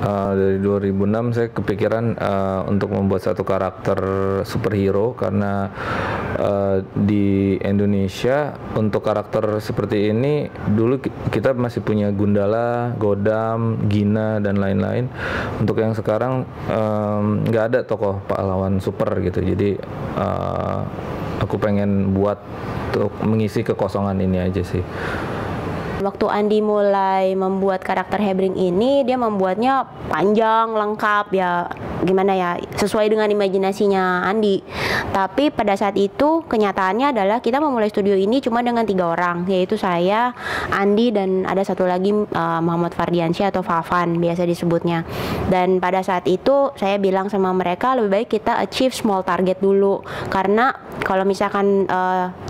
Dari 2006 saya kepikiran untuk membuat satu karakter superhero karena di Indonesia untuk karakter seperti ini dulu kita masih punya Gundala, Godam, Gina dan lain-lain. Untuk yang sekarang nggak ada tokoh pahlawan super gitu. Jadi aku pengen buat untuk mengisi kekosongan ini aja sih. Waktu Andi mulai membuat karakter Hebring ini, dia membuatnya panjang, lengkap ya, gimana ya, sesuai dengan imajinasinya Andi. Tapi pada saat itu kenyataannya adalah kita memulai studio ini cuma dengan 3 orang, yaitu saya, Andi, dan ada satu lagi Muhammad Fardiansyah atau Fafan biasa disebutnya. Dan pada saat itu saya bilang sama mereka lebih baik kita achieve small target dulu, karena kalau misalkan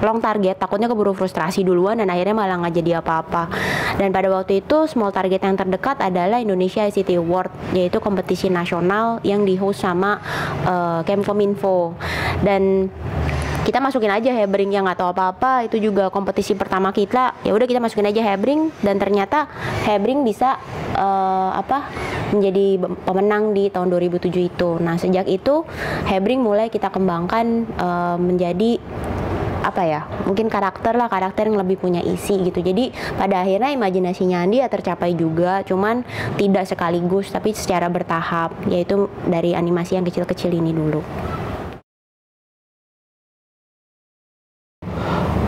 long target takutnya keburu frustrasi duluan dan akhirnya malah nggak jadi apa-apa. Dan pada waktu itu small target yang terdekat adalah Indonesia ICT Award, yaitu kompetisi nasional yang di-host sama Kemkominfo. Dan kita masukin aja Hebring yang nggak tahu apa-apa, itu juga kompetisi pertama kita. Ya udah kita masukin aja Hebring, dan ternyata Hebring bisa menjadi pemenang di tahun 2007 itu. Nah, sejak itu Hebring mulai kita kembangkan menjadi mungkin karakter yang lebih punya isi gitu. Jadi pada akhirnya imajinasinya Andi ya tercapai juga, cuman tidak sekaligus tapi secara bertahap, yaitu dari animasi yang kecil-kecil ini dulu.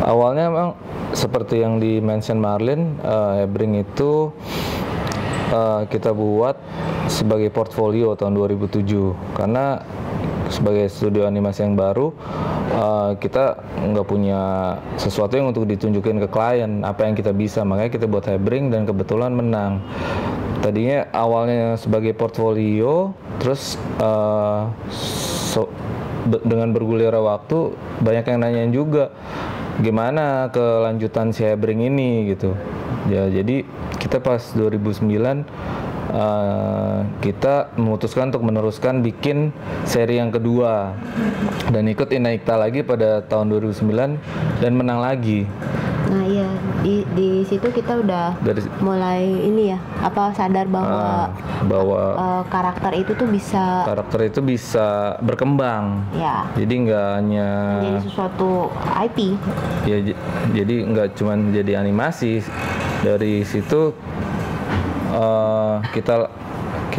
Awalnya memang seperti yang di-mention Marlin, Hebring itu kita buat sebagai portfolio tahun 2007 karena sebagai studio animasi yang baru, kita nggak punya sesuatu yang untuk ditunjukin ke klien apa yang kita bisa, makanya kita buat Hebring dan kebetulan menang. Tadinya awalnya sebagai portfolio, terus dengan bergulirnya waktu banyak yang nanyain juga gimana kelanjutan si Hebring ini gitu ya. Jadi kita pas 2009 kita memutuskan untuk meneruskan bikin seri yang kedua dan ikut Inaikta lagi pada tahun 2009 dan menang lagi. Nah iya, di situ kita udah mulai ini ya, sadar bahwa karakter itu bisa berkembang ya. Jadi nggak hanya jadi sesuatu IP ya, jadi nggak cuma jadi animasi. Dari situ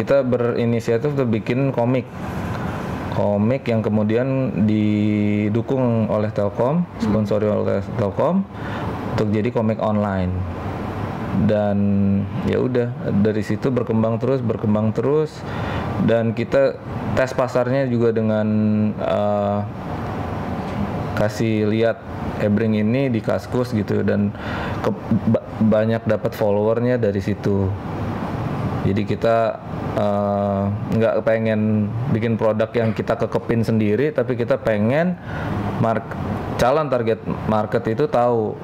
kita berinisiatif untuk bikin komik yang kemudian didukung oleh Telkom, sponsori oleh Telkom untuk jadi komik online. Dan ya udah dari situ berkembang terus dan kita tes pasarnya juga dengan kasih lihat Hebring ini di Kaskus gitu, dan banyak dapat followernya dari situ. Jadi kita nggak pengen bikin produk yang kita kekepin sendiri, tapi kita pengen calon target market itu tahu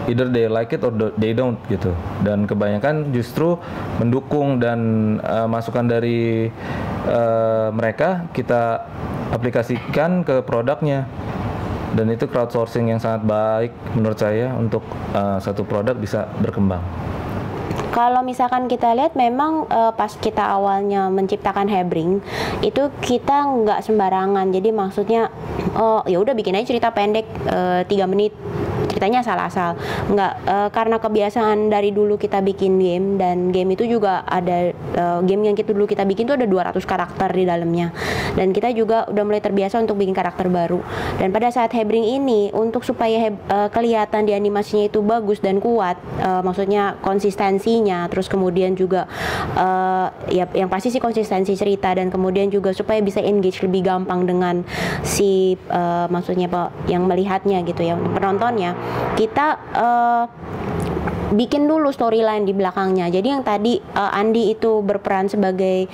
either they like it or they don't gitu. Dan kebanyakan justru mendukung, dan masukan dari mereka kita aplikasikan ke produknya. Dan itu crowdsourcing yang sangat baik menurut saya untuk satu produk bisa berkembang. Kalau misalkan kita lihat memang pas kita awalnya menciptakan Hebring itu kita nggak sembarangan. Jadi maksudnya ya udah bikin aja cerita pendek 3 menit, ceritanya asal-asal. Nggak, karena kebiasaan dari dulu kita bikin game, dan game itu juga ada game yang dulu kita bikin tuh ada 200 karakter di dalamnya. Dan kita juga udah mulai terbiasa untuk bikin karakter baru. Dan pada saat Hebring ini, untuk supaya kelihatan di animasinya itu bagus dan kuat, maksudnya konsistensinya, terus kemudian juga ya yang pasti sih konsistensi cerita, dan kemudian juga supaya bisa engage lebih gampang dengan si maksudnya yang melihatnya gitu ya, untuk penontonnya, kita bikin dulu storyline di belakangnya. Jadi yang tadi Andi itu berperan sebagai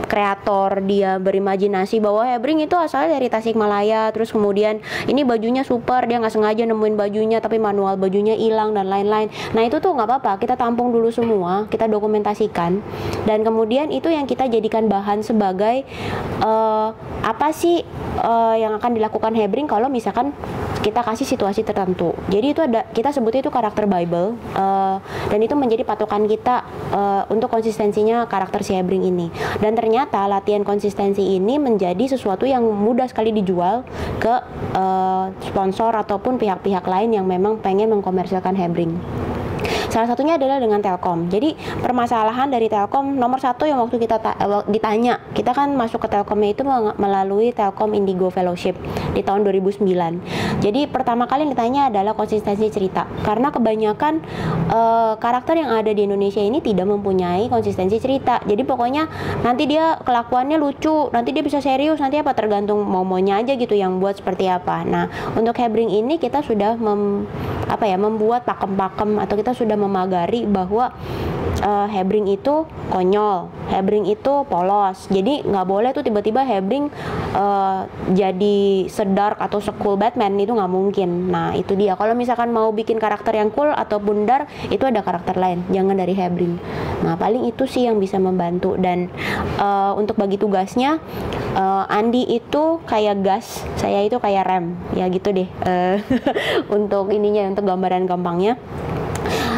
kreator, dia berimajinasi bahwa Hebring itu asalnya dari Tasikmalaya, terus kemudian ini bajunya super, dia nggak sengaja nemuin bajunya tapi manual bajunya hilang dan lain-lain. Nah itu tuh nggak apa-apa, kita tampung dulu semua, kita dokumentasikan, dan kemudian itu yang kita jadikan bahan sebagai apa sih yang akan dilakukan Hebring kalau misalkan kita kasih situasi tertentu. Jadi itu ada, kita sebutnya itu karakter Bible, dan itu menjadi patokan kita untuk konsistensinya karakter si Hebring ini. Dan ternyata latihan konsistensi ini menjadi sesuatu yang mudah sekali dijual ke sponsor ataupun pihak-pihak lain yang memang pengen mengkomersilkan Hebring. Salah satunya adalah dengan Telkom. Jadi permasalahan dari Telkom nomor satu yang waktu kita ditanya, kita kan masuk ke Telkomnya itu melalui Telkom Indigo Fellowship di tahun 2009. Jadi pertama kali yang ditanya adalah konsistensi cerita, karena kebanyakan karakter yang ada di Indonesia ini tidak mempunyai konsistensi cerita. Jadi pokoknya nanti dia kelakuannya lucu, nanti dia bisa serius, nanti apa, tergantung maunya aja gitu yang buat seperti apa. Nah, untuk Hebring ini kita sudah membuat pakem-pakem, atau kita sudah memagari bahwa Hebring itu konyol, Hebring itu polos. Jadi nggak boleh tuh tiba-tiba Hebring jadi sedark atau secool Batman, itu nggak mungkin. Nah itu dia, kalau misalkan mau bikin karakter yang cool ataupun dark, itu ada karakter lain, jangan dari Hebring. Nah paling itu sih yang bisa membantu. Dan untuk bagi tugasnya, Andi itu kayak gas, saya itu kayak rem, ya gitu deh. Untuk ininya, untuk gambaran gampangnya,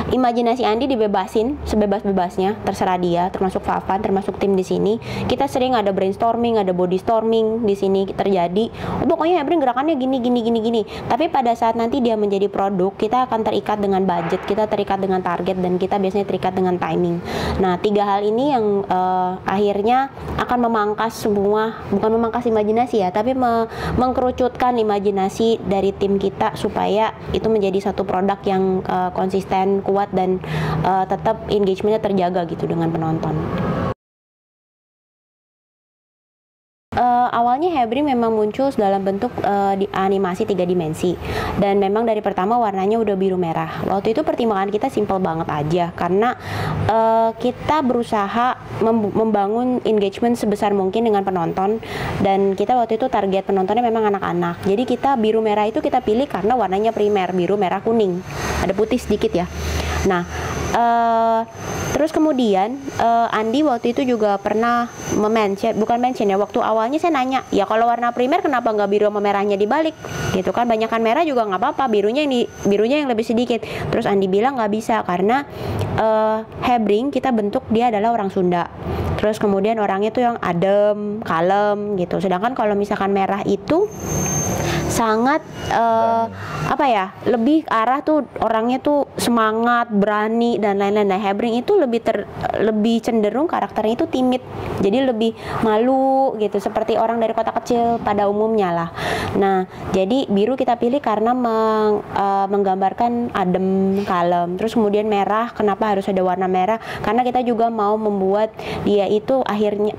imajinasi Andi dibebasin sebebas-bebasnya, terserah dia, termasuk Fafan, termasuk tim di sini. Kita sering ada brainstorming, ada body storming di sini terjadi. Pokoknya Hebring gerakannya gini. Tapi pada saat nanti dia menjadi produk, kita akan terikat dengan budget, kita terikat dengan target, dan kita biasanya terikat dengan timing. Nah, tiga hal ini yang akhirnya akan memangkas semua, bukan memangkas imajinasi ya, tapi mengkerucutkan imajinasi dari tim kita supaya itu menjadi satu produk yang konsisten, kuat, dan tetap engagementnya terjaga gitu dengan penonton. Awalnya Hebring memang muncul dalam bentuk di animasi 3 dimensi, dan memang dari pertama warnanya udah biru merah. Waktu itu pertimbangan kita simple banget aja, karena kita berusaha membangun engagement sebesar mungkin dengan penonton, dan kita waktu itu target penontonnya memang anak-anak. Jadi kita biru merah itu kita pilih karena warnanya primer, biru merah kuning, ada putih sedikit ya. Nah terus kemudian Andi waktu itu juga pernah bukan mention ya, waktu awalnya saya nanya, ya kalau warna primer kenapa nggak biru sama merahnya dibalik gitu kan, banyakan merah juga nggak apa-apa, birunya yang lebih sedikit. Terus Andi bilang nggak bisa, karena Hebring kita bentuk dia adalah orang Sunda, terus kemudian orangnya tuh yang adem, kalem gitu, sedangkan kalau misalkan merah itu sangat lebih arah tuh orangnya tuh semangat, berani, dan lain-lain. Nah, Hebring itu lebih cenderung karakternya itu timid, jadi lebih malu gitu, seperti orang dari kota kecil pada umumnya lah. Nah, jadi biru kita pilih karena menggambarkan adem, kalem. Terus kemudian merah, kenapa harus ada warna merah? Karena kita juga mau membuat dia itu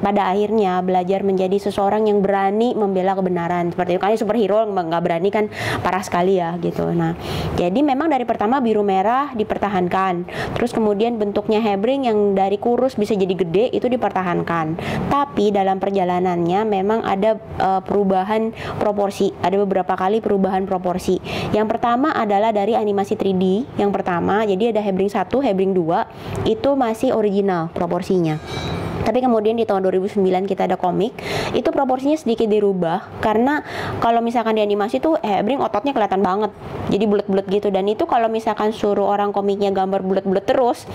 pada akhirnya belajar menjadi seseorang yang berani membela kebenaran. Seperti itu kan, superhero nggak berani kan, parah sekali ya gitu. Nah, jadi memang dari pertama biru merah dipertahankan, terus kemudian bentuknya Hebring yang dari kurus bisa jadi gede itu dipertahankan. Tapi dalam perjalanannya memang ada perubahan proporsi, ada beberapa kali perubahan proporsi. Yang pertama adalah dari animasi 3D yang pertama, jadi ada Hebring 1, Hebring 2 itu masih original proporsinya. Tapi kemudian di tahun 2009 kita ada komik, itu proporsinya sedikit dirubah, karena kalau misalkan di animasi tuh Hebring ototnya kelihatan banget, jadi bulat-bulat gitu, dan itu kalau misalkan suruh orang komiknya gambar bulat-bulat terus,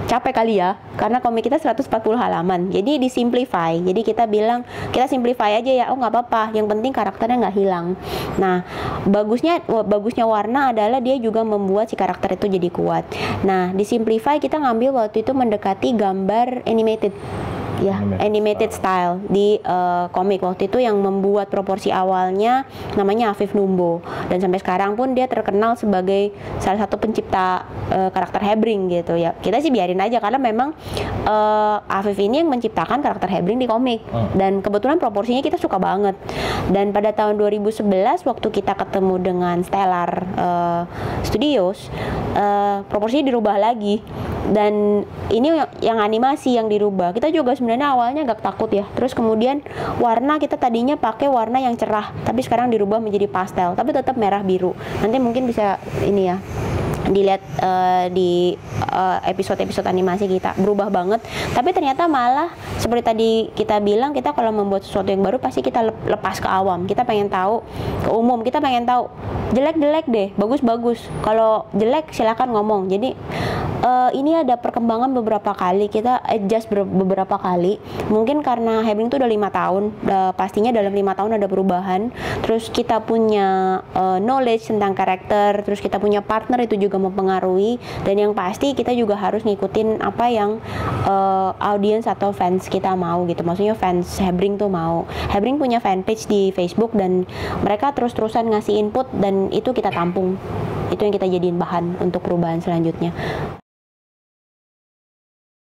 capek kali ya, karena komik kita 140 halaman, jadi disimplify. Jadi kita bilang, kita simplify aja ya, nggak apa-apa, yang penting karakternya nggak hilang. Nah, bagusnya warna adalah dia juga membuat si karakter itu jadi kuat. Nah, disimplify kita ngambil waktu itu mendekati gambar animated ya, animated style di komik waktu itu, yang membuat proporsi awalnya namanya Afif Numbo, dan sampai sekarang pun dia terkenal sebagai salah satu pencipta karakter Hebring gitu ya. Kita sih biarin aja, karena memang Afif ini yang menciptakan karakter Hebring di komik, dan kebetulan proporsinya kita suka banget. Dan pada tahun 2011 waktu kita ketemu dengan Stellar Studios, proporsinya dirubah lagi, dan ini yang animasi yang dirubah. Kita juga sebenarnya awalnya agak takut ya. Terus kemudian warna kita tadinya pakai warna yang cerah, tapi sekarang dirubah menjadi pastel, tapi tetap merah biru. Nanti mungkin bisa ini ya, dilihat di episode-episode animasi kita berubah banget, tapi ternyata malah seperti tadi kita bilang, kita kalau membuat sesuatu yang baru pasti kita lepas ke awam, kita pengen tahu ke umum, kita pengen tahu jelek deh, bagus, kalau jelek silakan ngomong. Jadi ini ada perkembangan beberapa kali, kita adjust beberapa kali, mungkin karena Hebring itu udah 5 tahun, pastinya dalam 5 tahun ada perubahan, terus kita punya knowledge tentang karakter, terus kita punya partner itu juga mempengaruhi, dan yang pasti kita juga harus ngikutin apa yang audience atau fans kita mau gitu, maksudnya fans Hebring tuh mau. Hebring punya fanpage di Facebook dan mereka terus-terusan ngasih input dan itu kita tampung, itu yang kita jadiin bahan untuk perubahan selanjutnya.